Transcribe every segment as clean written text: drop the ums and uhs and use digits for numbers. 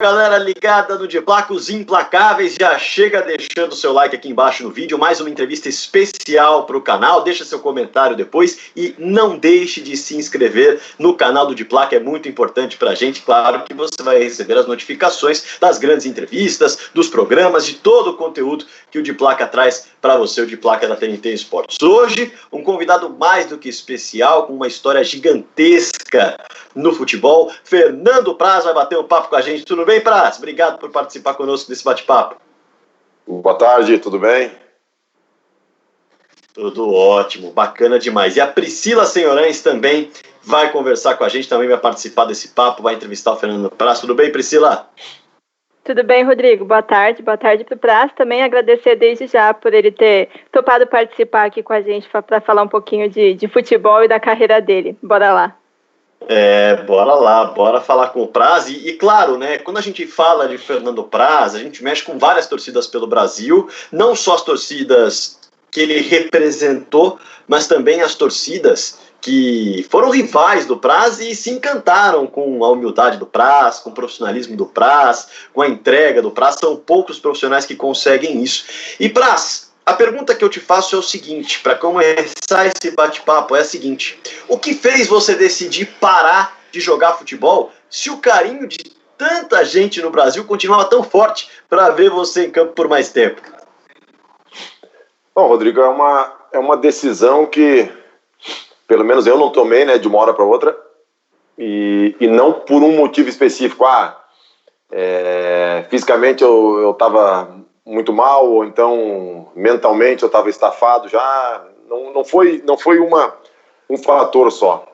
Galera ligada no Diplaca, os implacáveis, já chega deixando seu like aqui embaixo no vídeo, mais uma entrevista especial para o canal, deixa seu comentário depois e não deixe de se inscrever no canal do Diplaca, é muito importante para a gente, claro que você vai receber as notificações das grandes entrevistas, dos programas, de todo o conteúdo que o Diplaca traz para você, o Diplaca da TNT Esportes. Hoje, um convidado mais do que especial, com uma história gigantesca no futebol, Fernando Praz vai bater um papo com a gente. Tudo bem, Praz? Obrigado por participar conosco desse bate-papo. Boa tarde, tudo bem? Tudo ótimo, bacana demais. E a Priscila Senhorães também vai conversar com a gente, também vai participar desse papo, vai entrevistar o Fernando Praz. Tudo bem, Priscila? Tudo bem, Rodrigo? Boa tarde para o Praz. Também agradecer desde já por ele ter topado participar aqui com a gente para falar um pouquinho de futebol e da carreira dele. Bora lá. Bora lá, bora falar com o Praz e claro, né, quando a gente fala de Fernando Praz, a gente mexe com várias torcidas pelo Brasil, não só as torcidas que ele representou, mas também as torcidas que foram rivais do Praz e se encantaram com a humildade do Praz, com o profissionalismo do Praz, com a entrega do Praz. São poucos profissionais que conseguem isso. E Praz, a pergunta que eu te faço é o seguinte, para começar esse bate-papo, é a seguinte: o que fez você decidir parar de jogar futebol se o carinho de tanta gente no Brasil continuava tão forte para ver você em campo por mais tempo? Bom, Rodrigo, é uma decisão que, pelo menos eu não tomei, né, de uma hora para outra, e não por um motivo específico. Fisicamente eu estava muito mal, ou então mentalmente eu estava estafado já. Não foi um fator só.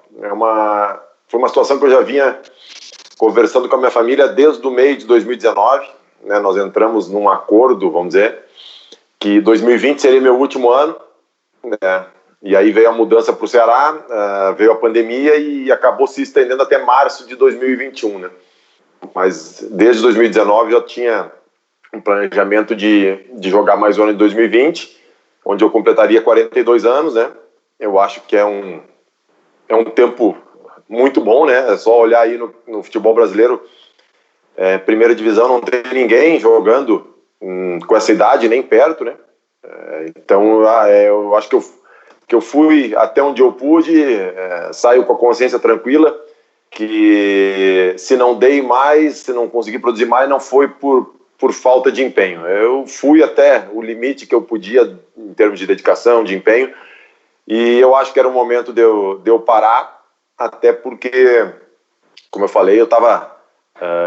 Foi uma situação que eu já vinha conversando com a minha família desde o meio de 2019, né? Nós entramos num acordo, vamos dizer, que 2020 seria meu último ano, né? E aí veio a mudança para o Ceará, veio a pandemia e acabou se estendendo até março de 2021, né? Mas desde 2019 eu tinha um planejamento de jogar mais um ano em 2020, onde eu completaria 42 anos, né? Eu acho que é um tempo muito bom, né? É só olhar aí no futebol brasileiro, primeira divisão não tem ninguém jogando com essa idade, nem perto, né? Então eu acho que eu fui até onde eu pude, saio com a consciência tranquila, que se não dei mais, se não consegui produzir mais, não foi por falta de empenho. Eu fui até o limite que eu podia em termos de dedicação, de empenho, e eu acho que era o momento de eu parar, até porque, como eu falei, eu estava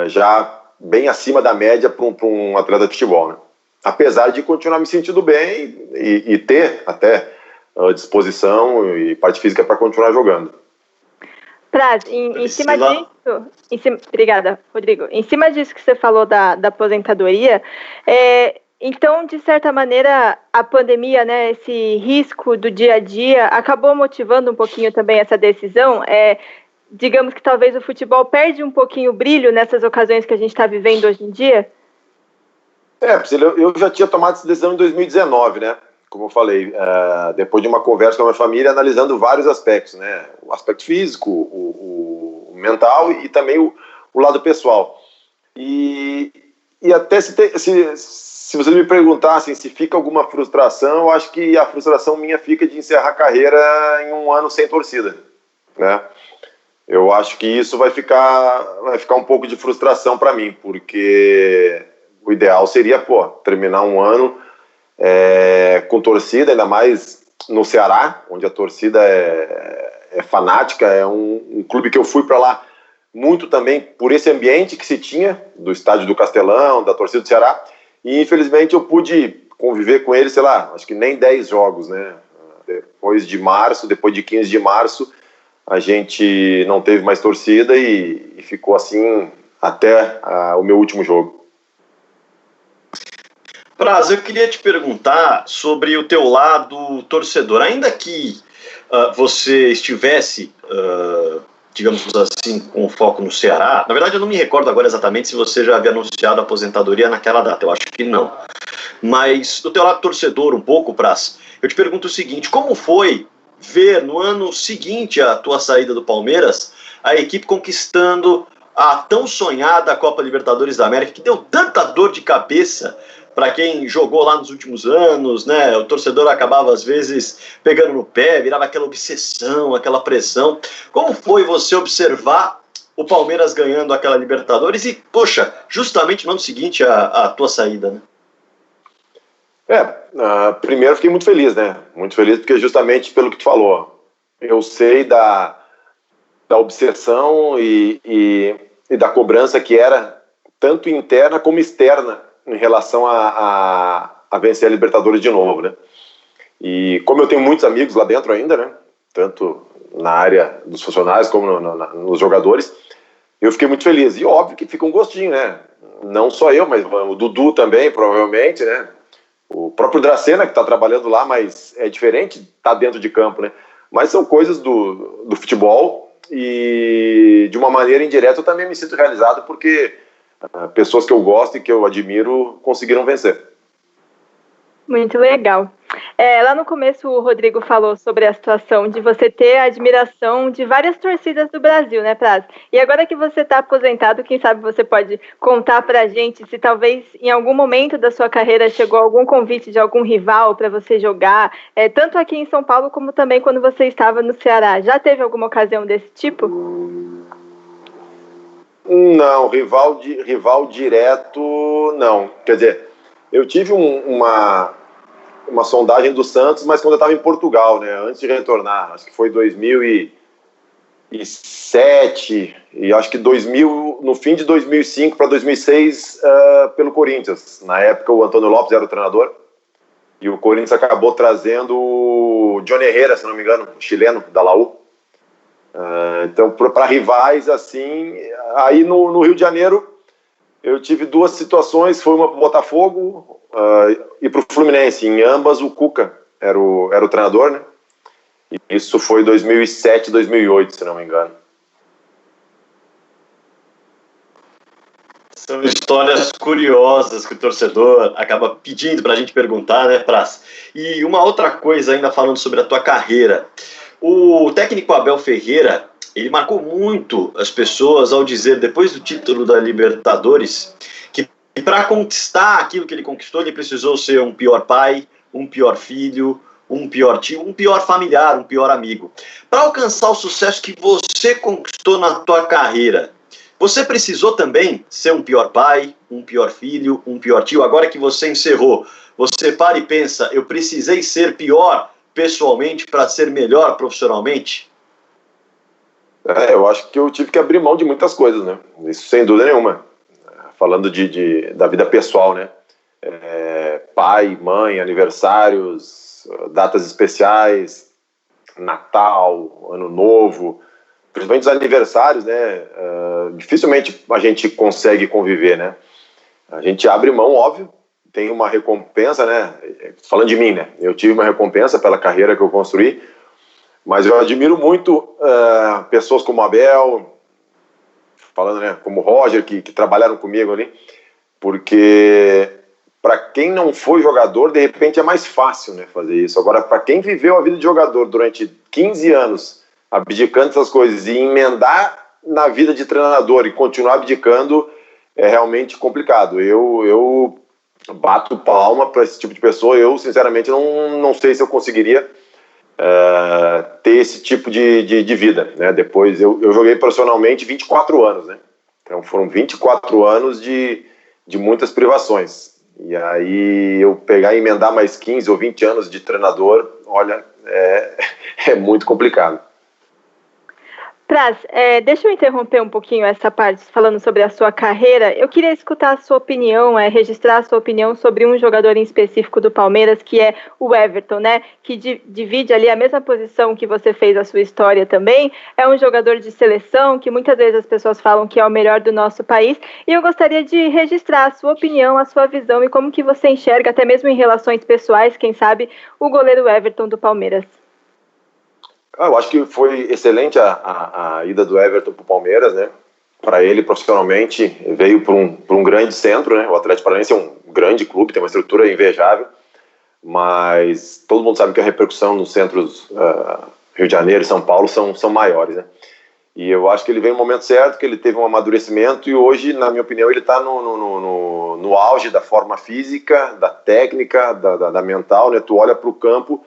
já bem acima da média para um atleta de futebol, né? Apesar de continuar me sentindo bem e ter até disposição e parte física para continuar jogando. Praz, em cima disso, obrigada, Rodrigo. Em cima disso que você falou da aposentadoria, então, de certa maneira, a pandemia, né, esse risco do dia a dia, acabou motivando um pouquinho também essa decisão. Digamos que talvez o futebol perde um pouquinho o brilho nessas ocasiões que a gente está vivendo hoje em dia? Eu já tinha tomado essa decisão em 2019, né? Como eu falei, depois de uma conversa com a minha família, analisando vários aspectos, né? O aspecto físico, o mental e também o lado pessoal. E até se vocês me perguntassem se fica alguma frustração, eu acho que a frustração minha fica de encerrar a carreira em um ano sem torcida, né? Eu acho que isso vai ficar um pouco de frustração para mim, porque o ideal seria, terminar um ano com torcida, ainda mais no Ceará, onde a torcida é fanática, é um clube que eu fui para lá muito também por esse ambiente que se tinha, do estádio do Castelão, da torcida do Ceará, e infelizmente eu pude conviver com ele, sei lá, acho que nem 10 jogos, né? Depois de 15 de março, a gente não teve mais torcida e ficou assim até o meu último jogo. Praz, eu queria te perguntar sobre o teu lado torcedor. Ainda que você estivesse, digamos assim, com foco no Ceará, na verdade eu não me recordo agora exatamente se você já havia anunciado a aposentadoria naquela data, eu acho que não. Mas do teu lado torcedor um pouco, Praz, eu te pergunto o seguinte: como foi ver no ano seguinte à tua saída do Palmeiras a equipe conquistando a tão sonhada Copa Libertadores da América, que deu tanta dor de cabeça para quem jogou lá nos últimos anos, né? O torcedor acabava, às vezes, pegando no pé, virava aquela obsessão, aquela pressão. Como foi você observar o Palmeiras ganhando aquela Libertadores e, poxa, justamente no ano seguinte a tua saída, né? Primeiro fiquei muito feliz, né? Muito feliz porque justamente pelo que tu falou, eu sei da obsessão e da cobrança que era tanto interna como externa em relação a vencer a Libertadores de novo, né? E como eu tenho muitos amigos lá dentro ainda, né? Tanto na área dos funcionários como nos jogadores, eu fiquei muito feliz. E óbvio que fica um gostinho, né? Não só eu, mas o Dudu também, provavelmente, né? O próprio Dracena, que está trabalhando lá, mas é diferente, está dentro de campo, né? Mas são coisas do futebol e, de uma maneira indireta, eu também me sinto realizado porque pessoas que eu gosto e que eu admiro conseguiram vencer. Muito legal. Lá no começo o Rodrigo falou sobre a situação de você ter a admiração de várias torcidas do Brasil, né, Praz? E agora que você está aposentado, quem sabe você pode contar pra gente se talvez em algum momento da sua carreira chegou algum convite de algum rival para você jogar, tanto aqui em São Paulo como também quando você estava no Ceará. Já teve alguma ocasião desse tipo? Não, rival direto, não. Quer dizer, eu tive uma sondagem do Santos, mas quando eu estava em Portugal, né? Antes de retornar, acho que foi 2007 e acho que no fim de 2005 para 2006 pelo Corinthians. Na época o Antônio Lopes era o treinador e o Corinthians acabou trazendo o Johnny Herrera, se não me engano, chileno da Laú. Então, para rivais assim, aí no Rio de Janeiro eu tive duas situações, foi uma para o Botafogo e para o Fluminense. Em ambas o Cuca era o treinador, né? E isso foi 2007, 2008, se não me engano. São histórias curiosas que o torcedor acaba pedindo para a gente perguntar, né, Praz? E uma outra coisa, ainda falando sobre a tua carreira. O técnico Abel Ferreira, ele marcou muito as pessoas ao dizer, depois do título da Libertadores, que para conquistar aquilo que ele conquistou, ele precisou ser um pior pai, um pior filho, um pior tio, um pior familiar, um pior amigo. Para alcançar o sucesso que você conquistou na tua carreira, você precisou também ser um pior pai, um pior filho, um pior tio? Agora que você encerrou, você para e pensa, eu precisei ser pior pessoalmente para ser melhor profissionalmente? Eu acho que eu tive que abrir mão de muitas coisas, né? Isso sem dúvida nenhuma. Falando da vida pessoal, né? Pai, mãe, aniversários, datas especiais, Natal, Ano Novo, principalmente os aniversários, né? Dificilmente a gente consegue conviver, né? A gente abre mão, óbvio, tem uma recompensa, né? Falando de mim, né? Eu tive uma recompensa pela carreira que eu construí, mas eu admiro muito pessoas como Abel, falando, né, como Roger, que trabalharam comigo ali, porque para quem não foi jogador, de repente é mais fácil, né, fazer isso. Agora, para quem viveu a vida de jogador durante 15 anos, abdicando essas coisas e emendar na vida de treinador e continuar abdicando, é realmente complicado. Eu bato palma para esse tipo de pessoa. Eu, sinceramente, não sei se eu conseguiria ter esse tipo de vida, né? Depois eu joguei profissionalmente 24 anos, né? Então foram 24 anos de muitas privações. E aí eu pegar e emendar mais 15 ou 20 anos de treinador, olha, é muito complicado. Praz, deixa eu interromper um pouquinho essa parte, falando sobre a sua carreira. Eu queria escutar a sua opinião, registrar a sua opinião sobre um jogador em específico do Palmeiras, que é o Everton, né? Que divide ali a mesma posição que você fez a sua história também. É um jogador de seleção, que muitas vezes as pessoas falam que é o melhor do nosso país. E eu gostaria de registrar a sua opinião, a sua visão e como que você enxerga, até mesmo em relações pessoais, quem sabe, o goleiro Everton do Palmeiras. Eu acho que foi excelente a ida do Everton para o Palmeiras, né? Para ele, profissionalmente, veio para um grande centro, né? O Atlético Paranaense é um grande clube, tem uma estrutura invejável, mas todo mundo sabe que a repercussão nos centros Rio de Janeiro e São Paulo são maiores, né? E eu acho que ele vem no momento certo, que ele teve um amadurecimento e hoje, na minha opinião, ele está no auge da forma física, da técnica, da mental, né? Tu olha para o campo,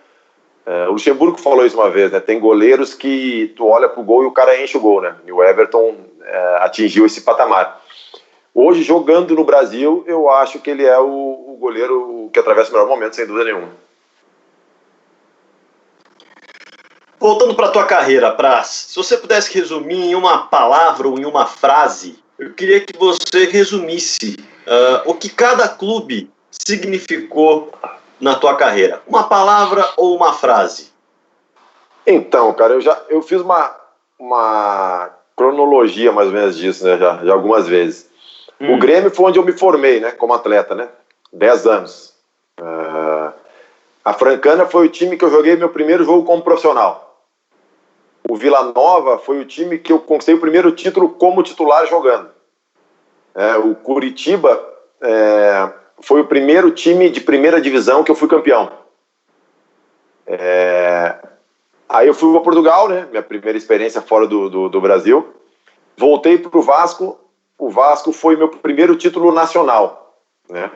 o Luxemburgo falou isso uma vez, né? Tem goleiros que tu olha para o gol e o cara enche o gol, né? E o Everton atingiu esse patamar. Hoje, jogando no Brasil, eu acho que ele é o goleiro que atravessa o melhor momento, sem dúvida nenhuma. Voltando para a tua carreira, Praz, se você pudesse resumir em uma palavra ou em uma frase, eu queria que você resumisse o que cada clube significou na tua carreira. Uma palavra ou uma frase? Então, cara, eu fiz uma cronologia mais ou menos disso, né, já algumas vezes. O Grêmio foi onde eu me formei, né, como atleta, né, 10 anos. A Francana foi o time que eu joguei meu primeiro jogo como profissional. O Vila Nova foi o time que eu conquistei o primeiro título como titular jogando. O Curitiba foi o primeiro time de primeira divisão que eu fui campeão. Aí eu fui para Portugal, né? Minha primeira experiência fora do Brasil. Voltei para o Vasco. O Vasco foi meu primeiro título nacional, né?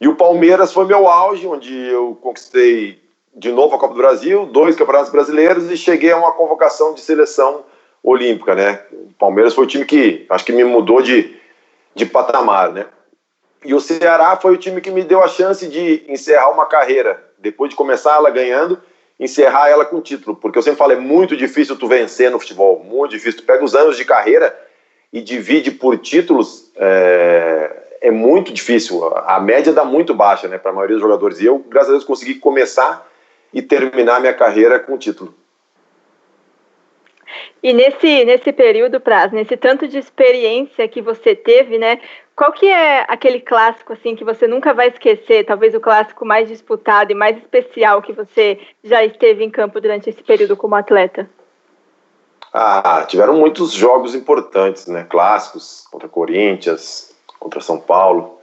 E o Palmeiras foi meu auge, onde eu conquistei de novo a Copa do Brasil, 2 campeonatos brasileiros e cheguei a uma convocação de seleção olímpica, né? O Palmeiras foi o time que acho que me mudou de patamar, né? E o Ceará foi o time que me deu a chance de encerrar uma carreira, depois de começar ela ganhando, encerrar ela com título, porque eu sempre falo, é muito difícil tu vencer no futebol, muito difícil. Tu pega os anos de carreira e divide por títulos, é muito difícil. A média dá muito baixa, né, para a maioria dos jogadores. E eu, graças a Deus, consegui começar e terminar minha carreira com o título. E nesse período, Praz, nesse tanto de experiência que você teve, né? Qual que é aquele clássico assim que você nunca vai esquecer? Talvez o clássico mais disputado e mais especial que você já esteve em campo durante esse período como atleta? Tiveram muitos jogos importantes, né? Clássicos contra Corinthians, contra São Paulo.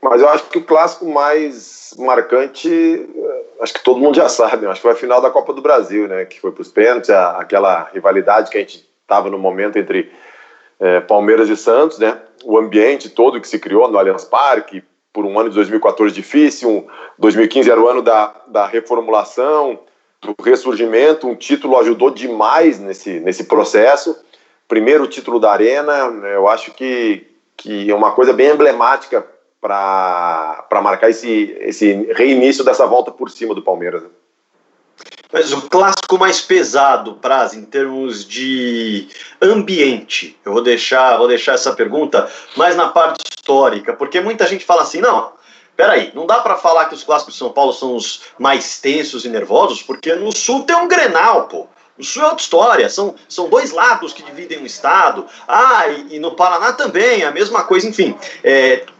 Mas eu acho que o clássico mais marcante, acho que todo mundo já sabe, acho que foi a final da Copa do Brasil, né, que foi para os pênaltis, aquela rivalidade que a gente estava no momento entre Palmeiras e Santos, né, o ambiente todo que se criou no Allianz Parque, por um ano de 2014 difícil, 2015 era o ano da reformulação, do ressurgimento, um título ajudou demais nesse processo, primeiro título da Arena, eu acho que é uma coisa bem emblemática para marcar esse reinício dessa volta por cima do Palmeiras. Mas o clássico mais pesado, Praz, em termos de ambiente, eu vou deixar essa pergunta mais na parte histórica, porque muita gente fala assim, não, peraí, não dá para falar que os clássicos de São Paulo são os mais tensos e nervosos, porque no Sul tem um Grenal, pô. O Sul é outra história, são 2 lados que dividem o estado, e no Paraná também, a mesma coisa, enfim,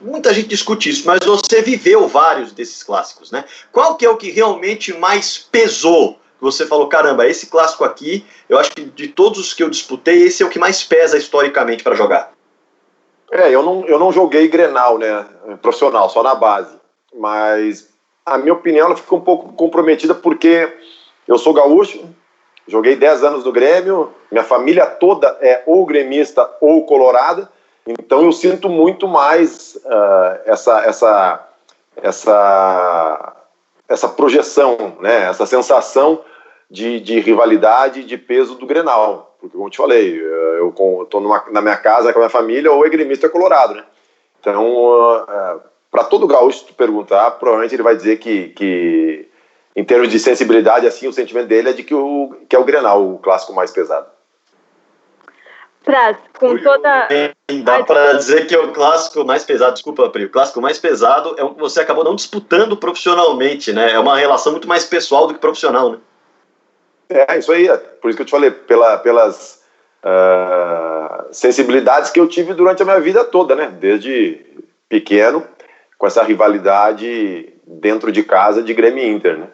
muita gente discute isso, mas você viveu vários desses clássicos, né? Qual que é o que realmente mais pesou? Você falou, caramba, esse clássico aqui, eu acho que de todos os que eu disputei, esse é o que mais pesa historicamente para jogar. Eu não joguei Grenal, né, profissional, só na base, mas a minha opinião ela fica um pouco comprometida porque eu sou gaúcho, joguei 10 anos no Grêmio, minha família toda é ou gremista ou colorada, então eu sinto muito mais essa projeção, né, essa sensação de rivalidade, de peso do Grenal, porque como eu te falei, eu estou na minha casa com a minha família, ou é gremista ou é colorado, né? Então, para todo gaúcho, se tu perguntar, provavelmente ele vai dizer que em termos de sensibilidade, assim, o sentimento dele é de que é o Grenal, o clássico mais pesado. Praz, com toda... Dá para dizer que é o clássico mais pesado, desculpa, Pri, o clássico mais pesado é o que você acabou não disputando profissionalmente, né? É uma relação muito mais pessoal do que profissional, né? Isso aí, por isso que eu te falei, pelas sensibilidades que eu tive durante a minha vida toda, né? Desde pequeno, com essa rivalidade dentro de casa de Grêmio e Inter, né?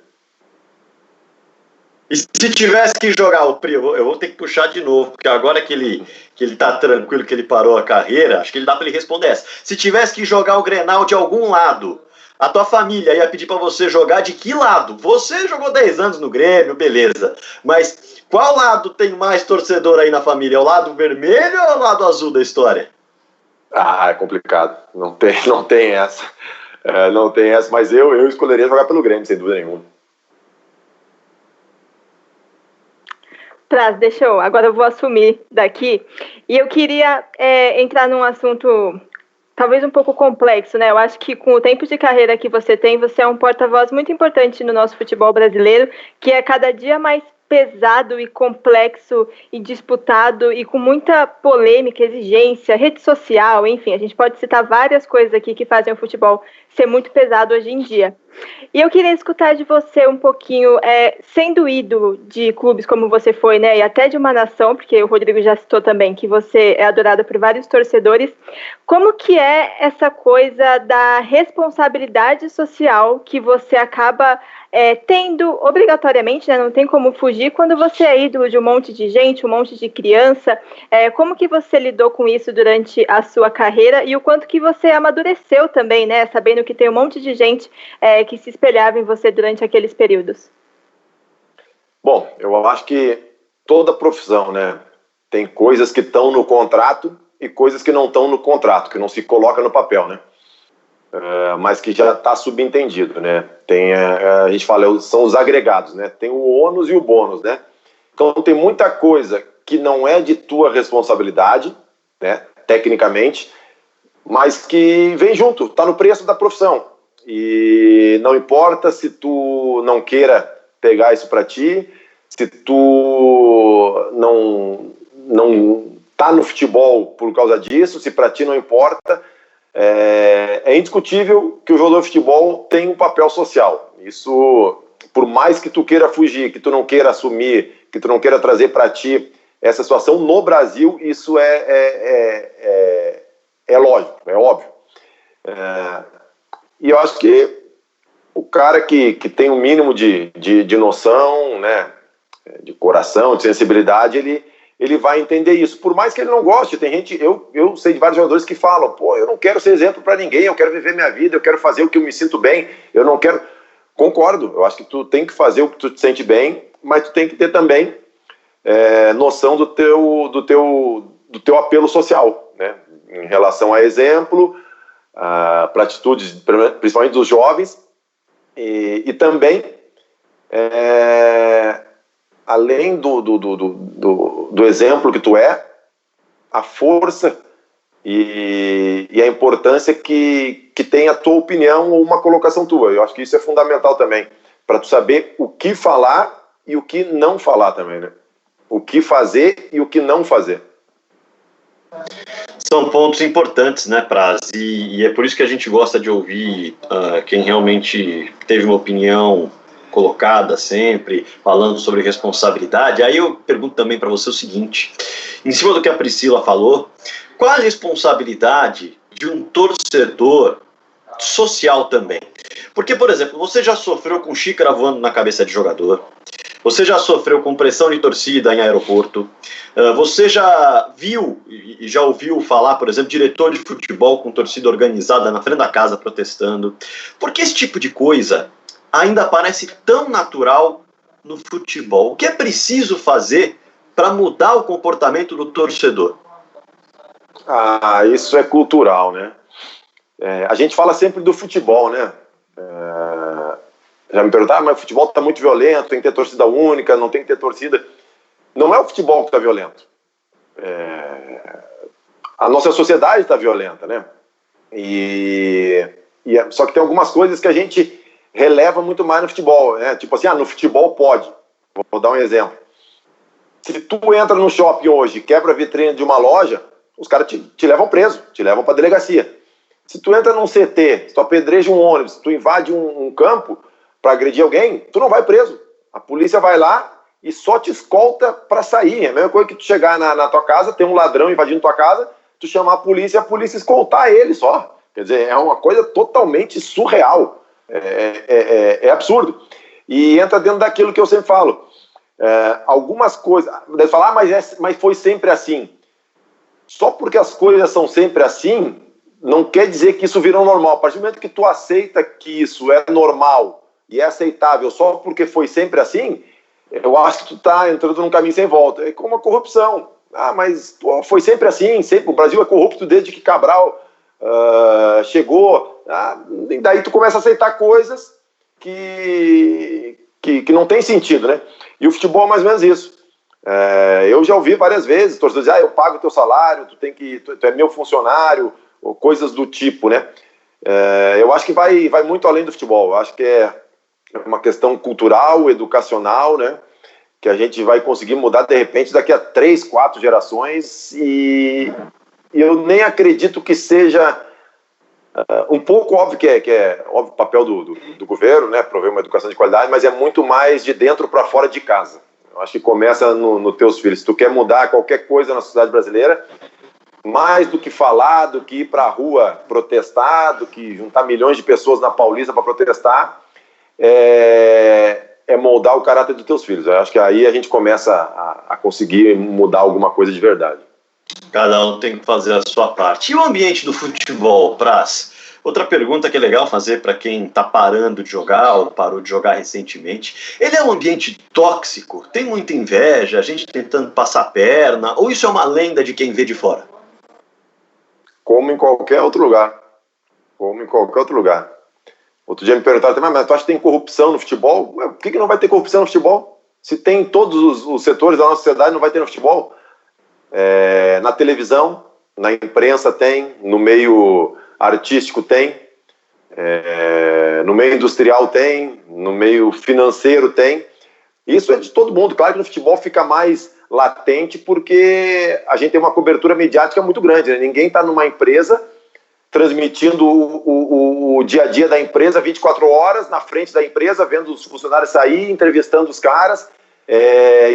E se tivesse que jogar o Pri, eu vou ter que puxar de novo, porque agora que ele tá tranquilo, que ele parou a carreira, acho que ele dá para ele responder essa. Se tivesse que jogar o Grenal de algum lado, a tua família ia pedir para você jogar de que lado? Você jogou 10 anos no Grêmio, beleza. Mas qual lado tem mais torcedor aí na família? É o lado vermelho ou é o lado azul da história? Ah, é complicado. Não tem essa. Não tem essa, mas eu escolheria jogar pelo Grêmio, sem dúvida nenhuma. Traz, agora eu vou assumir daqui. E eu queria entrar num assunto talvez um pouco complexo, né? Eu acho que com o tempo de carreira que você tem, você é um porta-voz muito importante no nosso futebol brasileiro, que é cada dia mais pesado e complexo e disputado e com muita polêmica, exigência, rede social, enfim, a gente pode citar várias coisas aqui que fazem o futebol ser muito pesado hoje em dia. E eu queria escutar de você um pouquinho, sendo ídolo de clubes como você foi, né, e até de uma nação, porque o Rodrigo já citou também que você é adorado por vários torcedores, como que é essa coisa da responsabilidade social que você acaba tendo obrigatoriamente, né, não tem como fugir, quando você é ídolo de um monte de gente, um monte de criança, como que você lidou com isso durante a sua carreira e o quanto que você amadureceu também, né, sabendo que tem um monte de gente que se espelhava em você durante aqueles períodos? Bom, eu acho que toda profissão, né, tem coisas que estão no contrato e coisas que não estão no contrato, que não se coloca no papel, né? Mas que já está subentendido, né? Tem, a gente fala, são os agregados, né? Tem o ônus e o bônus, né? Então tem muita coisa que não é de tua responsabilidade, né? Tecnicamente, mas que vem junto, está no preço da profissão. E não importa se tu não queira pegar isso para ti, se tu não tá no futebol por causa disso, se para ti não importa. É indiscutível que o jogador de futebol tem um papel social. Isso, por mais que tu queira fugir, que tu não queira assumir, que tu não queira trazer para ti essa situação, no Brasil isso é lógico, é óbvio. E eu acho que o cara que tem um mínimo de noção, né, de coração, de sensibilidade, ele vai entender isso, por mais que ele não goste. Tem gente, eu sei de vários jogadores que falam, pô, eu não quero ser exemplo para ninguém, eu quero viver minha vida, eu quero fazer o que eu me sinto bem, eu não quero... Concordo, eu acho que tu tem que fazer o que tu te sente bem, mas tu tem que ter também noção do teu apelo social, né, em relação a exemplo, para atitudes, principalmente dos jovens, e também... além do exemplo que tu é, a força e a importância que tem a tua opinião ou uma colocação tua. Eu acho que isso é fundamental também, para tu saber o que falar e o que não falar também, né? O que fazer e o que não fazer. São pontos importantes, né, Praz? E é por isso que a gente gosta de ouvir quem realmente teve uma opinião colocada sempre, falando sobre responsabilidade. Aí eu pergunto também para você o seguinte, em cima do que a Priscila falou, qual a responsabilidade de um torcedor social também? Porque, por exemplo, você já sofreu com xícara voando na cabeça de jogador, você já sofreu com pressão de torcida em aeroporto, você já viu e já ouviu falar, por exemplo, diretor de futebol com torcida organizada na frente da casa protestando. Porque esse tipo de coisa ainda parece tão natural no futebol. O que é preciso fazer para mudar o comportamento do torcedor? Isso é cultural, né? A gente fala sempre do futebol, né? Já me perguntaram, mas o futebol está muito violento, tem que ter torcida única, não tem que ter torcida. Não é o futebol que está violento. A nossa sociedade está violenta, né? Só que tem algumas coisas que a gente releva muito mais no futebol, né? Tipo assim, no futebol pode. Vou dar um exemplo. Se tu entra no shopping hoje e quebra a vitrine de uma loja, os caras te levam preso, te levam para delegacia. Se tu entra num CT, se tu apedreja um ônibus, se tu invade um campo para agredir alguém, tu não vai preso. A polícia vai lá e só te escolta para sair. É a mesma coisa que tu chegar na tua casa, tem um ladrão invadindo tua casa, tu chamar a polícia escoltar ele só. Quer dizer, é uma coisa totalmente surreal. É absurdo. E entra dentro daquilo que eu sempre falo. Algumas coisas... Deve falar, mas foi sempre assim. Só porque as coisas são sempre assim, não quer dizer que isso virou normal. A partir do momento que tu aceita que isso é normal e é aceitável só porque foi sempre assim, eu acho que tu tá entrando num caminho sem volta. É como a corrupção. Mas foi sempre assim, sempre. O Brasil é corrupto desde que Cabral chegou. E daí tu começa a aceitar coisas que não tem sentido, né? E o futebol é mais ou menos isso. Eu já ouvi várias vezes torcedores dizer, eu pago o teu salário, tu é meu funcionário, ou coisas do tipo, né? Eu acho que vai muito além do futebol. Eu acho que é uma questão cultural, educacional, né? Que a gente vai conseguir mudar de repente daqui a 3, 4 gerações, e eu nem acredito que seja um pouco óbvio que é óbvio o papel do governo, né, prover uma educação de qualidade, mas é muito mais de dentro para fora de casa. Eu acho que começa nos teus filhos. Se tu quer mudar qualquer coisa na sociedade brasileira, mais do que falar, do que ir para a rua protestar, do que juntar milhões de pessoas na Paulista para protestar, é moldar o caráter dos teus filhos. Eu acho que aí a gente começa a conseguir mudar alguma coisa de verdade. Cada um tem que fazer a sua parte. E o ambiente do futebol, Praz? Outra pergunta que é legal fazer para quem está parando de jogar ou parou de jogar recentemente. Ele é um ambiente tóxico? Tem muita inveja, a gente tentando passar a perna? Ou isso é uma lenda de quem vê de fora? Como em qualquer outro lugar. Como em qualquer outro lugar. Outro dia me perguntaram também, mas tu acha que tem corrupção no futebol? Por que não vai ter corrupção no futebol? Se tem em todos os setores da nossa sociedade, não vai ter no futebol? Na televisão, na imprensa tem, no meio artístico tem, no meio industrial tem, no meio financeiro tem. Isso é de todo mundo. Claro que no futebol fica mais latente porque a gente tem uma cobertura mediática muito grande, né? Ninguém está numa empresa transmitindo o dia a dia da empresa 24 horas na frente da empresa, vendo os funcionários sair, entrevistando os caras,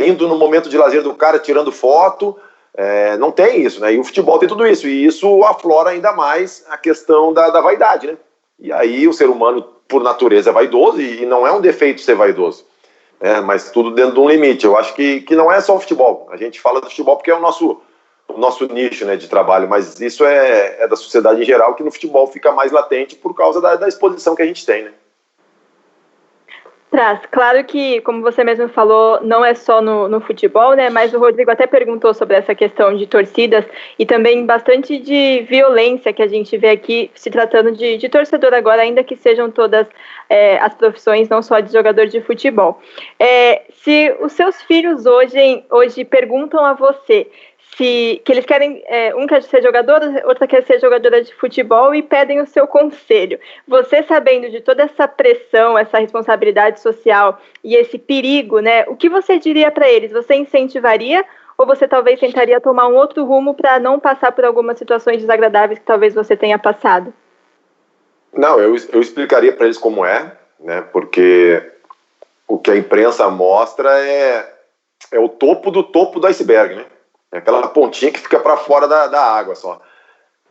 indo no momento de lazer do cara, tirando foto. Não tem isso, né? E o futebol tem tudo isso, e isso aflora ainda mais a questão da vaidade, né? E aí o ser humano, por natureza, é vaidoso, e não é um defeito ser vaidoso, mas tudo dentro de um limite. Eu acho que não é só o futebol. A gente fala do futebol porque é o nosso nicho, né, de trabalho, mas isso é da sociedade em geral, que no futebol fica mais latente por causa da exposição que a gente tem, né? Praz, claro que, como você mesmo falou, não é só no futebol, né? Mas o Rodrigo até perguntou sobre essa questão de torcidas e também bastante de violência que a gente vê aqui se tratando de torcedor agora, ainda que sejam todas as profissões, não só de jogador de futebol. Se os seus filhos hoje perguntam a você que eles querem, um quer ser jogador, outra quer ser jogadora de futebol e pedem o seu conselho. Você, sabendo de toda essa pressão, essa responsabilidade social e esse perigo, né? O que você diria para eles? Você incentivaria ou você talvez tentaria tomar um outro rumo para não passar por algumas situações desagradáveis que talvez você tenha passado? Não, eu explicaria para eles como né? Porque o que a imprensa mostra é o topo do iceberg, né? É aquela pontinha que fica para fora da água só.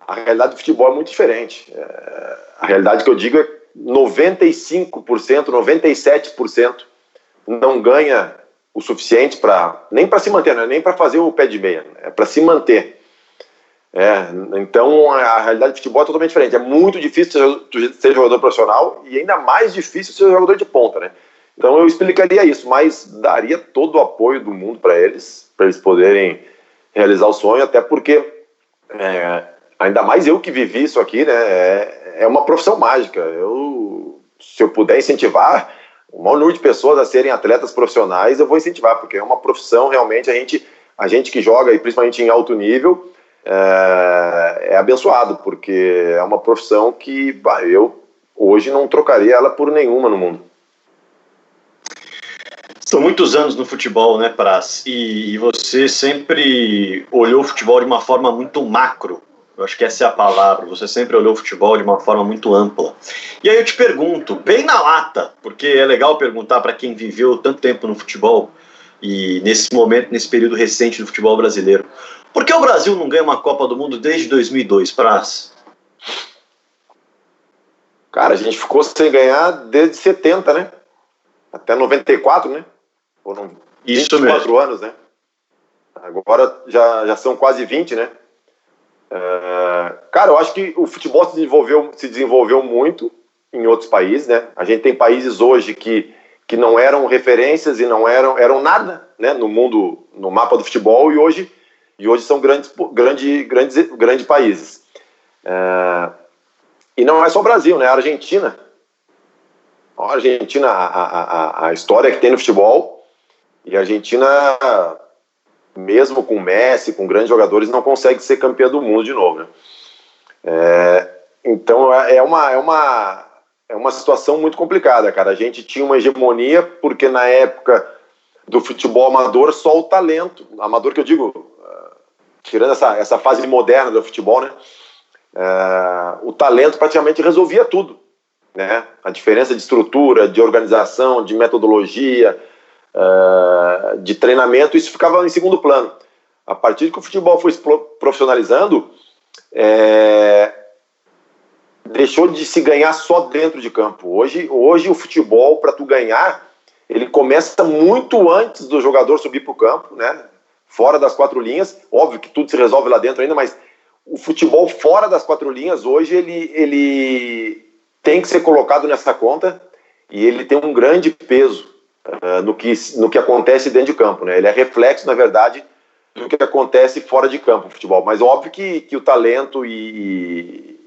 A realidade do futebol é muito diferente. A realidade que eu digo é 95%, 97% não ganha o suficiente nem para se manter, não é nem para fazer o pé de meia, é para se manter. Então a realidade do futebol é totalmente diferente. É muito difícil ser jogador profissional e ainda mais difícil ser jogador de ponta, né? Então eu explicaria isso, mas daria todo o apoio do mundo para eles poderem realizar o sonho, até porque ainda mais eu que vivi isso aqui, né? É uma profissão mágica. Se eu puder incentivar o maior número de pessoas a serem atletas profissionais, eu vou incentivar, porque é uma profissão realmente, a gente que joga, e principalmente em alto nível, é abençoado, porque é uma profissão que eu hoje não trocaria ela por nenhuma no mundo. São muitos anos no futebol, né, Praz? E você sempre olhou o futebol de uma forma muito macro. Eu acho que essa é a palavra. Você sempre olhou o futebol de uma forma muito ampla. E aí eu te pergunto, bem na lata, porque é legal perguntar para quem viveu tanto tempo no futebol e nesse momento, nesse período recente do futebol brasileiro. Por que o Brasil não ganha uma Copa do Mundo desde 2002, Praz? Cara, a gente ficou sem ganhar desde 70, né? Até 94, né? Foram 24 anos, né? Agora já são quase 20, né? Cara, eu acho que o futebol se desenvolveu muito em outros países, né? A gente tem países hoje que não eram referências e não eram nada, né, no mundo, no mapa do futebol, e hoje são grandes países. E não é só o Brasil, né? A Argentina, a história que tem no futebol, e a Argentina, mesmo com Messi, com grandes jogadores, não consegue ser campeã do mundo de novo, né? Então é uma situação muito complicada, cara. A gente tinha uma hegemonia porque na época do futebol amador só o talento, amador que eu digo, tirando essa fase moderna do futebol, né? O talento praticamente resolvia tudo, né? A diferença de estrutura, de organização, de metodologia, de treinamento, isso ficava em segundo plano. A partir que o futebol foi se profissionalizando, deixou de se ganhar só dentro de campo. Hoje o futebol, para tu ganhar, ele começa muito antes do jogador subir para o campo, né? Fora das 4 linhas. Óbvio que tudo se resolve lá dentro ainda, mas o futebol fora das 4 linhas, hoje, ele tem que ser colocado nessa conta, e ele tem um grande peso no que acontece dentro de campo, né? Ele é reflexo, na verdade, do que acontece fora de campo, o futebol. Mas óbvio que o talento e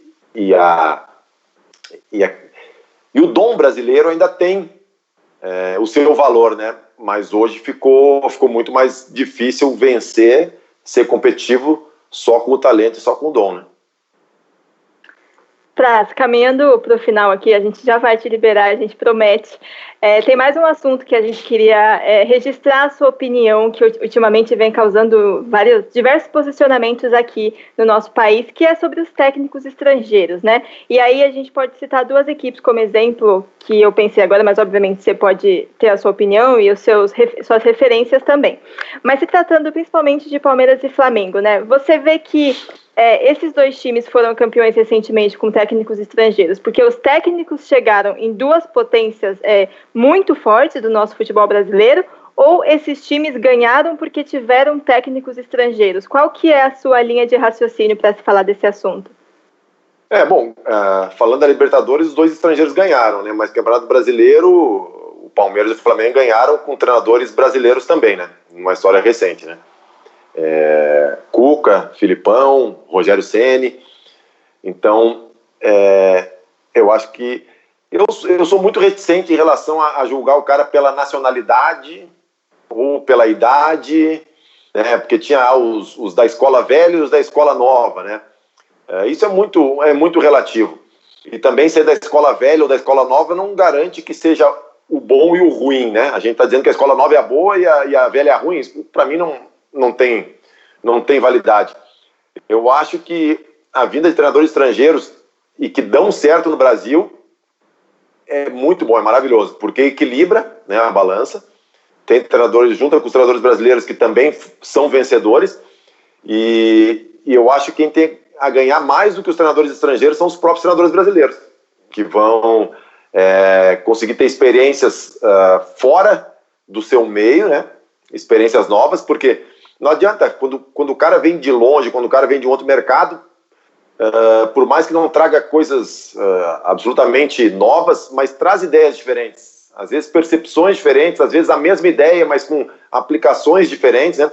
o dom brasileiro ainda tem o seu valor, né? Mas hoje ficou muito mais difícil vencer, ser competitivo só com o talento e só com o dom, né? Praz, caminhando para o final aqui, a gente já vai te liberar, a gente promete. Tem mais um assunto que a gente queria registrar a sua opinião, que ultimamente vem causando diversos posicionamentos aqui no nosso país, que é sobre os técnicos estrangeiros, né? E aí a gente pode citar 2 equipes como exemplo, que eu pensei agora, mas obviamente você pode ter a sua opinião e suas referências também. Mas se tratando principalmente de Palmeiras e Flamengo, né? Você vê que esses 2 times foram campeões recentemente com técnicos estrangeiros, porque os técnicos chegaram em 2 potências muito fortes do nosso futebol brasileiro, ou esses times ganharam porque tiveram técnicos estrangeiros? Qual que é a sua linha de raciocínio para se falar desse assunto? Falando da Libertadores, os 2 estrangeiros ganharam, né? Mas o Campeonato Brasileiro, o Palmeiras e o Flamengo ganharam com treinadores brasileiros também, né? Uma história recente, né? Cuca, Filipão, Rogério Ceni. Então, eu acho que eu sou muito reticente em relação a julgar o cara pela nacionalidade ou pela idade, né? Porque tinha os da escola velha e os da escola nova, né? Isso é muito relativo. E também ser da escola velha ou da escola nova não garante que seja o bom e o ruim, né? A gente está dizendo que a escola nova é a boa e a velha é a ruim. Para mim não tem validade. Eu acho que a vinda de treinadores estrangeiros e que dão certo no Brasil é muito bom, é maravilhoso, porque equilibra, né, a balança. Tem treinadores junto com os treinadores brasileiros que também são vencedores, e eu acho que quem tem a ganhar mais do que os treinadores estrangeiros são os próprios treinadores brasileiros, que vão conseguir ter experiências fora do seu meio, né, experiências novas, porque não adianta, quando o cara vem de longe, quando o cara vem de um outro mercado, por mais que não traga coisas absolutamente novas, mas traz ideias diferentes, às vezes percepções diferentes, às vezes a mesma ideia, mas com aplicações diferentes, né?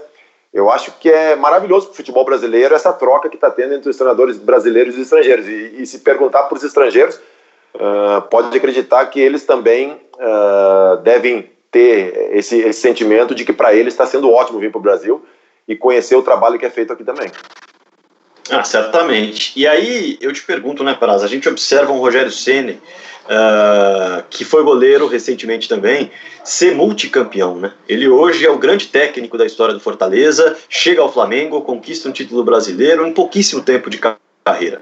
Eu acho que é maravilhoso para o futebol brasileiro essa troca que está tendo entre os treinadores brasileiros e estrangeiros, e se perguntar para os estrangeiros, pode acreditar que eles também devem ter esse sentimento de que para eles está sendo ótimo vir para o Brasil e conhecer o trabalho que é feito aqui também. Certamente. E aí eu te pergunto, né, Praz, a gente observa um Rogério Ceni, que foi goleiro recentemente também, ser multicampeão, né? Ele hoje é o grande técnico da história do Fortaleza, chega ao Flamengo, conquista um título brasileiro em pouquíssimo tempo de carreira.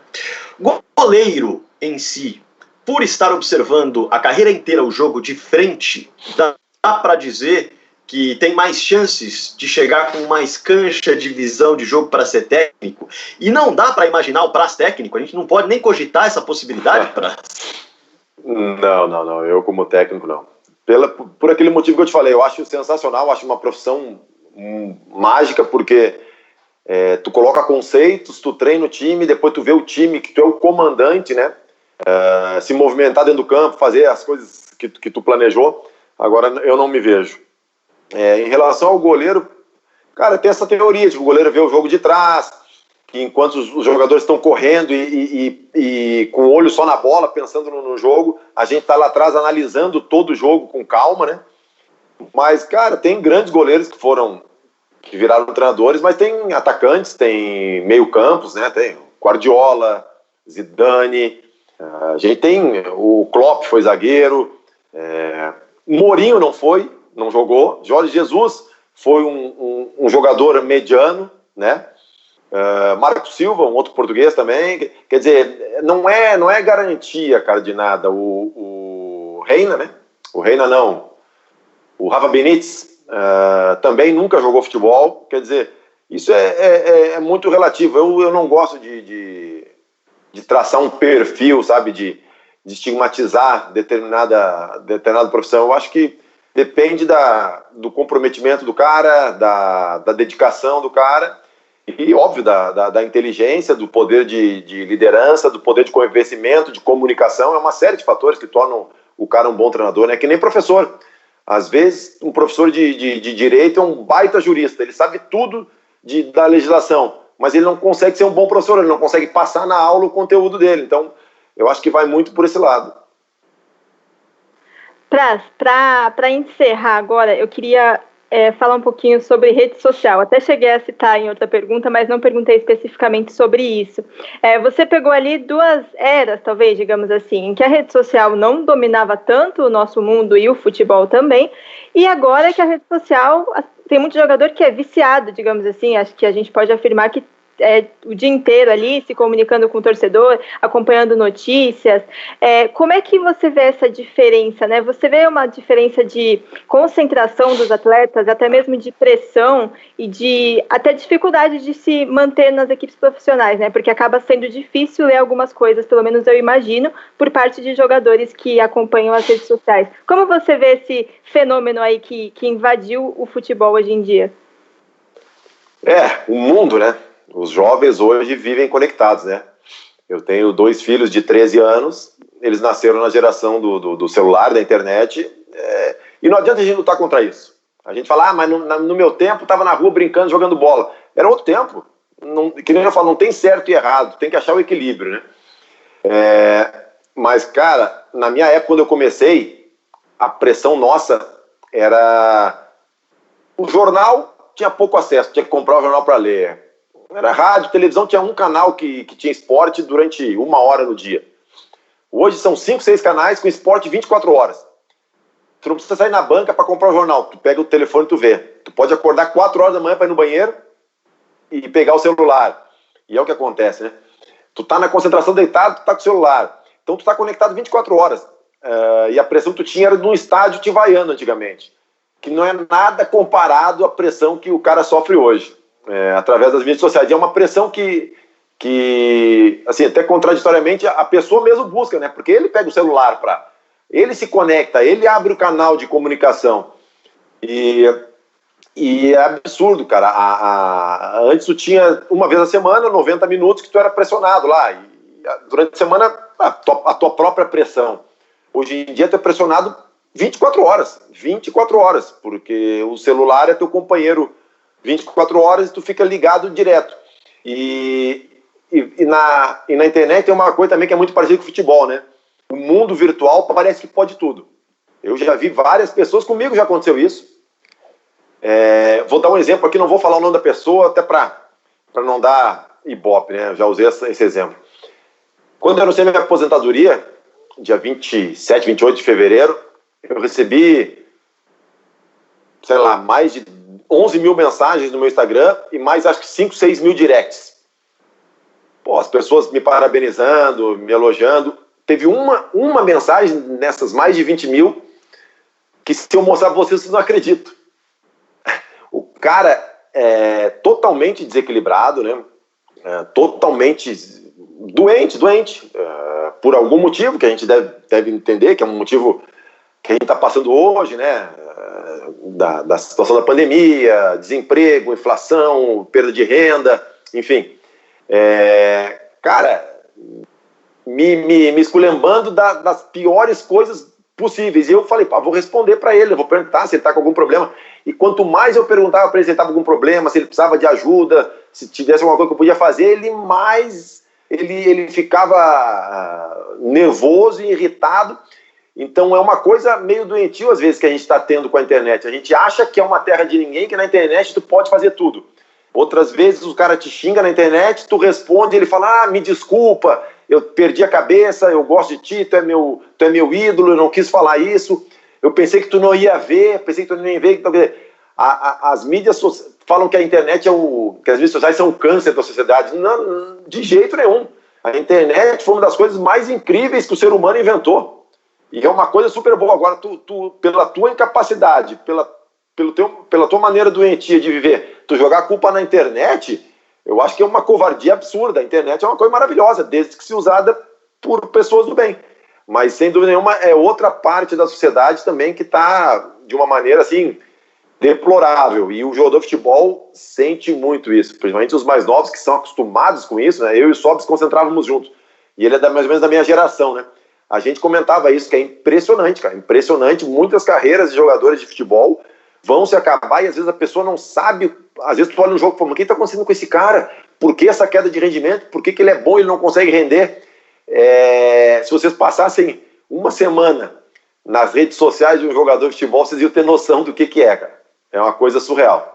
Goleiro em si, por estar observando a carreira inteira o jogo de frente, dá para dizer que tem mais chances de chegar com mais cancha de visão de jogo para ser técnico, e não dá para imaginar o Praz técnico, a gente não pode nem cogitar essa possibilidade, Praz. Não, eu como técnico não. Por aquele motivo que eu te falei, eu acho sensacional, acho uma profissão mágica, porque Tu coloca conceitos, tu treina o time, depois tu vê o time, que tu é o comandante, né? Se movimentar dentro do campo, fazer as coisas que tu planejou. Agora eu não me vejo. Em relação ao goleiro, cara, tem essa teoria de que o goleiro vê o jogo de trás, que enquanto os jogadores estão correndo e com o olho só na bola, pensando no jogo, a gente tá lá atrás analisando todo o jogo com calma, né? Mas, cara, tem grandes goleiros que viraram treinadores, mas tem atacantes, tem meio-campos, né? Tem Guardiola, Zidane, a gente tem o Klopp, foi zagueiro, Mourinho não jogou, Jorge Jesus foi um jogador mediano, né? Marco Silva, um outro português também. Quer dizer, não é garantia, cara, de nada. O Reina, né? O Reina não. O Rafa Benítez também nunca jogou futebol. Quer dizer, isso é muito relativo. Eu não gosto de traçar um perfil, sabe? De estigmatizar determinada profissão. Eu acho que depende do comprometimento do cara, da dedicação do cara e, óbvio, da inteligência, do poder de liderança, do poder de convencimento, de comunicação. É uma série de fatores que tornam o cara um bom treinador, né? Que nem professor. Às vezes, um professor de direito é um baita jurista, ele sabe tudo da legislação, mas ele não consegue ser um bom professor, ele não consegue passar na aula o conteúdo dele. Então, eu acho que vai muito por esse lado. Para encerrar agora, eu queria falar um pouquinho sobre rede social. Até cheguei a citar em outra pergunta, mas não perguntei especificamente sobre isso. Você pegou ali 2 eras, talvez, digamos assim, em que a rede social não dominava tanto o nosso mundo e o futebol também, e agora que a rede social tem muito jogador que é viciado, digamos assim. Acho que a gente pode afirmar que o dia inteiro ali se comunicando com o torcedor, acompanhando notícias. Como é que você vê essa diferença, né? Você vê uma diferença de concentração dos atletas, até mesmo de pressão e de até dificuldade de se manter nas equipes profissionais, né? Porque acaba sendo difícil ler algumas coisas, pelo menos eu imagino, por parte de jogadores que acompanham as redes sociais. Como você vê esse fenômeno aí que invadiu o futebol hoje em dia? O mundo, né? Os jovens hoje vivem conectados, né? Eu tenho 2 filhos de 13 anos, eles nasceram na geração do celular, da internet, e não adianta a gente lutar contra isso. A gente fala, mas no meu tempo estava na rua brincando, jogando bola. Era outro tempo. Que nem eu falo, não tem certo e errado, tem que achar o equilíbrio, né? Mas, cara, na minha época, quando eu comecei, a pressão nossa era... O jornal tinha pouco acesso, tinha que comprar o jornal para ler. Era rádio, televisão, tinha um canal que tinha esporte durante 1 hora no dia. Hoje são 5, 6 canais com esporte 24 horas. Tu não precisa sair na banca para comprar o jornal. Tu pega o telefone e tu vê. Tu pode acordar 4 horas da manhã para ir no banheiro e pegar o celular. E é o que acontece, né? Tu tá na concentração deitado, tu tá com o celular. Então tu tá conectado 24 horas. E a pressão que tu tinha era de um estádio te vaiando antigamente. Que não é nada comparado à pressão que o cara sofre hoje. Através das mídias sociais. E é uma pressão que assim, até contraditoriamente, a pessoa mesmo busca, né? Porque ele pega o celular ele se conecta, ele abre o canal de comunicação. E é absurdo, cara. Antes tu tinha, uma vez a semana, 90 minutos que tu era pressionado lá. E durante a semana, a tua própria pressão. Hoje em dia tu é pressionado 24 horas. 24 horas. Porque o celular é teu companheiro 24 horas e tu fica ligado direto. E na internet tem uma coisa também que é muito parecida com o futebol, né? O mundo virtual parece que pode tudo. Eu já vi várias pessoas, comigo já aconteceu isso. Vou dar um exemplo aqui, não vou falar o nome da pessoa, até para não dar ibope, né? Eu já usei esse exemplo. Quando eu anunciei minha aposentadoria, dia 27, 28 de fevereiro, eu recebi, sei lá, mais de 11 mil mensagens no meu Instagram e mais, acho que 5, 6 mil directs. Pô, as pessoas me parabenizando, me elogiando. Teve uma mensagem nessas mais de 20 mil que, se eu mostrar pra vocês não acreditam. O cara é totalmente desequilibrado, né? Totalmente doente. Por algum motivo que a gente deve entender, que é um motivo que a gente está passando hoje, né? da situação da pandemia, desemprego, inflação, perda de renda, enfim. Cara, me esculhambando das piores coisas possíveis. E eu falei, vou responder para ele, eu vou perguntar se ele está com algum problema. E quanto mais eu perguntava para ele se ele estava com algum problema, se ele precisava de ajuda, se tivesse alguma coisa que eu podia fazer, ele mais ele ficava nervoso e irritado. Então é uma coisa meio doentio às vezes que a gente está tendo com a internet. A gente acha que é uma terra de ninguém, que na internet tu pode fazer tudo. Outras vezes o cara te xinga na internet, tu responde, ele fala, me desculpa, eu perdi a cabeça, eu gosto de ti, tu é meu ídolo, eu não quis falar isso, eu pensei que tu não ia ver, pensei que tu não ia ver. Então, as mídias falam que a internet que as mídias sociais são o câncer da sociedade. Não, de jeito nenhum. A internet foi uma das coisas mais incríveis que o ser humano inventou. E é uma coisa super boa. Agora, tu pela tua incapacidade, pela tua maneira doentia de viver, tu jogar a culpa na internet, eu acho que é uma covardia absurda. A internet é uma coisa maravilhosa, desde que se usada por pessoas do bem. Mas, sem dúvida nenhuma, é outra parte da sociedade também que está, de uma maneira, assim, deplorável. E o jogador de futebol sente muito isso, principalmente os mais novos que são acostumados com isso, né? Eu e o Sobs concentrávamos juntos. E ele é mais ou menos da minha geração, né? A gente comentava isso, que é impressionante, cara. Impressionante. Muitas carreiras de jogadores de futebol vão se acabar e às vezes a pessoa não sabe. Às vezes tu olha um jogo e fala, mas o que está acontecendo com esse cara? Por que essa queda de rendimento? Por que ele é bom e ele não consegue render? Se vocês passassem uma semana nas redes sociais de um jogador de futebol, vocês iam ter noção do que é, cara. É uma coisa surreal.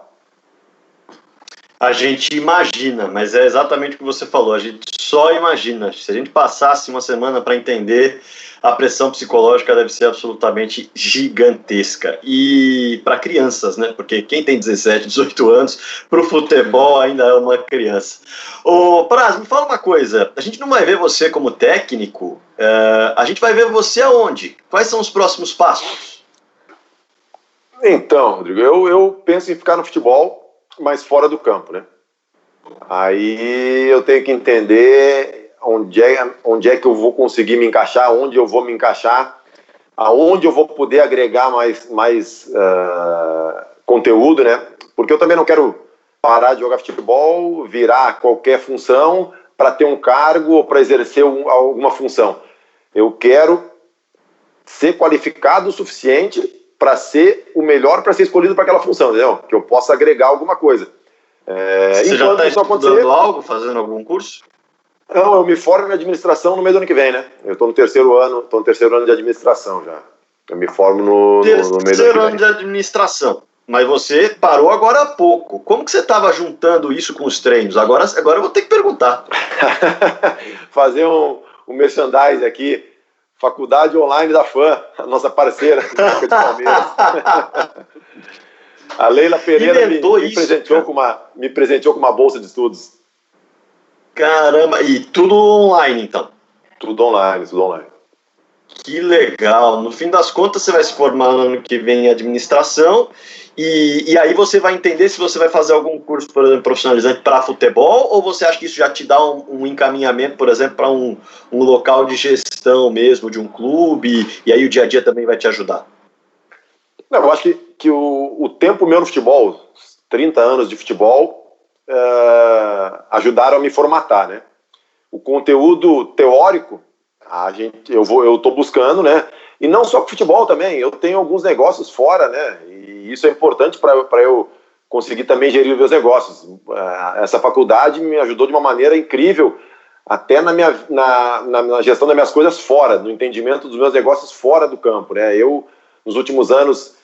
A gente imagina, mas é exatamente o que você falou, a gente só imagina. Se a gente passasse uma semana para entender, a pressão psicológica deve ser absolutamente gigantesca. E para crianças, né? Porque quem tem 17, 18 anos, para o futebol ainda é uma criança. Ô, Praz, me fala uma coisa, a gente não vai ver você como técnico, a gente vai ver você aonde? Quais são os próximos passos? Então, Rodrigo, eu penso em ficar no futebol, mas fora do campo, né? Aí eu tenho que entender onde é que eu vou conseguir me encaixar, onde eu vou me encaixar, aonde eu vou poder agregar mais conteúdo, né? Porque eu também não quero parar de jogar futebol, virar qualquer função para ter um cargo ou para exercer alguma função. Eu quero ser qualificado o suficiente para ser o melhor para ser escolhido para aquela função, entendeu? Que eu possa agregar alguma coisa. Você já está estudando algo, fazendo algum curso? Não, eu me formo em administração no mês do ano que vem, né? Eu estou no terceiro ano de administração já. Eu me formo no mês do ano que vem. Terceiro ano de administração. Mas você parou agora há pouco. Como que você estava juntando isso com os treinos? Agora eu vou ter que perguntar. Fazer um merchandising aqui. Faculdade Online da FAM, a nossa parceira de Palmeiras. A Leila Pereira me presenteou com uma bolsa de estudos. Caramba, e tudo online então? Tudo online. Que legal. No fim das contas, você vai se formar no ano que vem em administração e aí você vai entender se você vai fazer algum curso, por exemplo, profissionalizante para futebol, ou você acha que isso já te dá um encaminhamento, por exemplo, para um local de gestão mesmo, de um clube, e aí o dia a dia também vai te ajudar? Não, eu acho que o tempo meu no futebol, 30 anos de futebol, ajudaram a me formatar, né? O conteúdo teórico, eu estou buscando, né? E não só com futebol também, eu tenho alguns negócios fora, né? E isso é importante para eu conseguir também gerir os meus negócios. Essa faculdade me ajudou de uma maneira incrível, até na gestão das minhas coisas fora, no entendimento dos meus negócios fora do campo, né? Eu, nos últimos anos,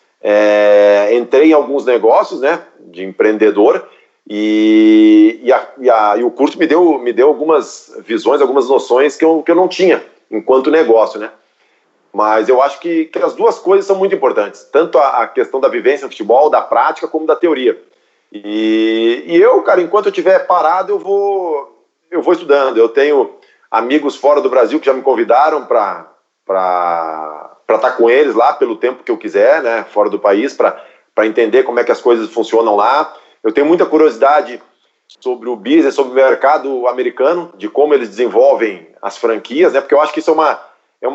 entrei em alguns negócios, né? De empreendedor, e o curso me deu algumas visões, algumas noções que eu não tinha enquanto negócio, né? Mas eu acho que as duas coisas são muito importantes, tanto a questão da vivência no futebol, da prática, como da teoria. E eu, cara, enquanto eu estiver parado, eu vou estudando. Eu tenho amigos fora do Brasil que já me convidaram para estar com eles lá pelo tempo que eu quiser, né, fora do país, para entender como é que as coisas funcionam lá. Eu tenho muita curiosidade sobre o business, sobre o mercado americano, de como eles desenvolvem as franquias, né, porque eu acho que isso é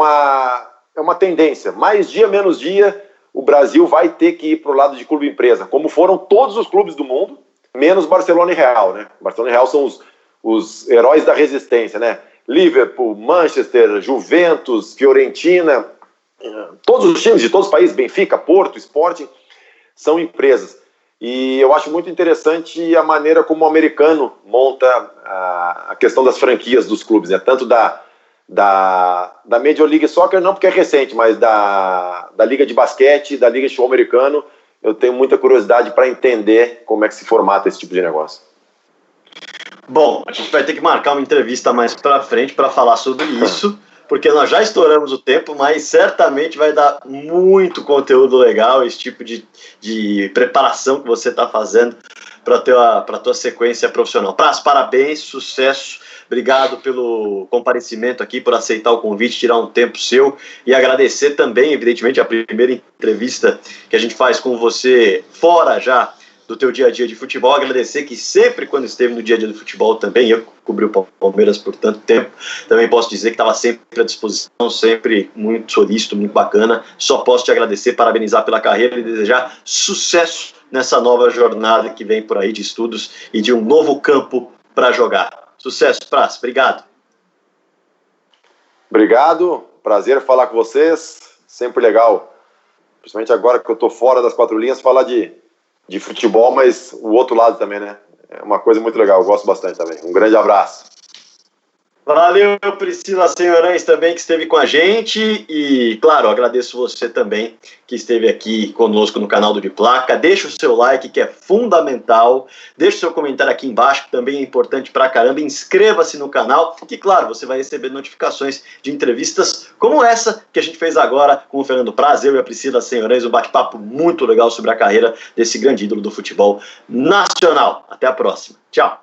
uma tendência. Mais dia, menos dia, o Brasil vai ter que ir para o lado de clube-empresa, como foram todos os clubes do mundo, menos Barcelona e Real, né? Barcelona e Real são os heróis da resistência, né? Liverpool, Manchester, Juventus, Fiorentina, todos os times de todos os países, Benfica, Porto, Sporting, são empresas. E eu acho muito interessante a maneira como o americano monta a questão das franquias dos clubes, né? Tanto da Major League Soccer, não porque é recente, mas da Liga de Basquete, da Liga de Futebol Americano, eu tenho muita curiosidade para entender como é que se formata esse tipo de negócio. Bom, a gente vai ter que marcar uma entrevista mais para frente para falar sobre isso, porque nós já estouramos o tempo, mas certamente vai dar muito conteúdo legal, esse tipo de preparação que você está fazendo para a tua sequência profissional. Praz, parabéns, sucesso, obrigado pelo comparecimento aqui, por aceitar o convite, tirar um tempo seu, e agradecer também, evidentemente, a primeira entrevista que a gente faz com você fora já do teu dia a dia de futebol, agradecer que sempre quando esteve no dia a dia do futebol também, eu cobri o Palmeiras por tanto tempo, também posso dizer que estava sempre à disposição, sempre muito solícito, muito bacana, só posso te agradecer, parabenizar pela carreira e desejar sucesso nessa nova jornada que vem por aí de estudos e de um novo campo para jogar. Sucesso, Praz, obrigado. Obrigado, prazer falar com vocês, sempre legal, principalmente agora que eu estou fora das quatro linhas, falar de futebol, mas o outro lado também, né? É uma coisa muito legal, eu gosto bastante também. Um grande abraço. Valeu, Priscila Senhorães também que esteve com a gente e, claro, agradeço você também que esteve aqui conosco no canal do De Placa. Deixa o seu like que é fundamental, deixa o seu comentário aqui embaixo que também é importante pra caramba, inscreva-se no canal que, claro, você vai receber notificações de entrevistas como essa que a gente fez agora com o Fernando Praz, eu e a Priscila Senhorães, um bate-papo muito legal sobre a carreira desse grande ídolo do futebol nacional. Até a próxima. Tchau.